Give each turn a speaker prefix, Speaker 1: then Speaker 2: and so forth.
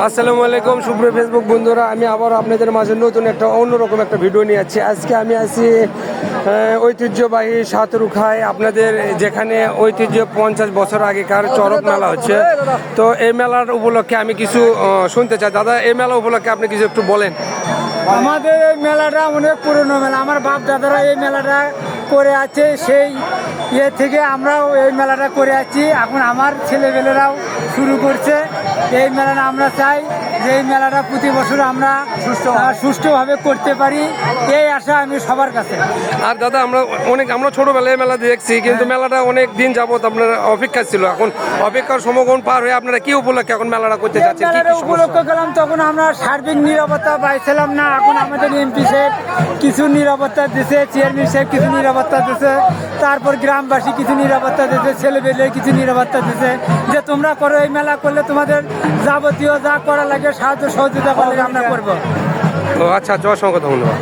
Speaker 1: আসসালামু আলাইকুম সুপ্রিয় ফেসবুক বন্ধুরা, আমি আবার আপনাদের মাঝে নতুন একটা অন্যরকম একটা ভিডিও নিয়ে যাচ্ছি। আজকে আমি আছি ঐতিহ্যবাহী সাতরুখায়, আপনাদের যেখানে ঐতিহ্য 50 বছর আগেকার চড়ক মেলা হচ্ছে। তো এই মেলার উপলক্ষে আমি কিছু শুনতে চাই। দাদা, এই মেলা উপলক্ষে আপনি কিছু একটু বলেন।
Speaker 2: আমাদের এই মেলাটা অনেক পুরনো মেলা। আমার বাপ দাদারা এই মেলাটা করে আছে, সেই থেকে আমরাও এই মেলাটা করে আছি। এখন আমার ছেলেবেলেরাও শুরু করছে এই মেলাটা। আমরা চাই যে এই মেলাটা প্রতি বছর আমরা সুষ্ঠুভাবে করতে পারি, এই আশা আমি সবার কাছে।
Speaker 1: আর দাদা, আমরা ছোটবেলায় মেলা দেখছি, কিন্তু মেলাটা অনেক দিন যাবত আপনার অপেক্ষা ছিল। এখন অপেক্ষার সময়ক্ষণ পার হয়ে আপনারা কি উপলক্ষে এখন মেলাটা করতে যাচ্ছেন?
Speaker 2: মেলাটা উপলক্ষ গেলাম, তখন আমরা সার্বিক নিরাপত্তা পাইছিলাম না। এখন আমাদের এমপি সাহেব কিছু নিরাপত্তা দিছে, চেয়ারম্যান সাহেব কিছু নিরাপত্তা দিছে, তারপর গ্রামবাসী কিছু নিরাপত্তা দিছে, ছেলেবেলে কিছু নিরাপত্তা দিছে যে তোমরা করো, এই মেলা করলে তোমাদের যাবতীয় যা করা লাগে সাহায্য সহযোগিতা করলে আমরা করবো।
Speaker 1: আচ্ছা, অসংখ্য ধন্যবাদ।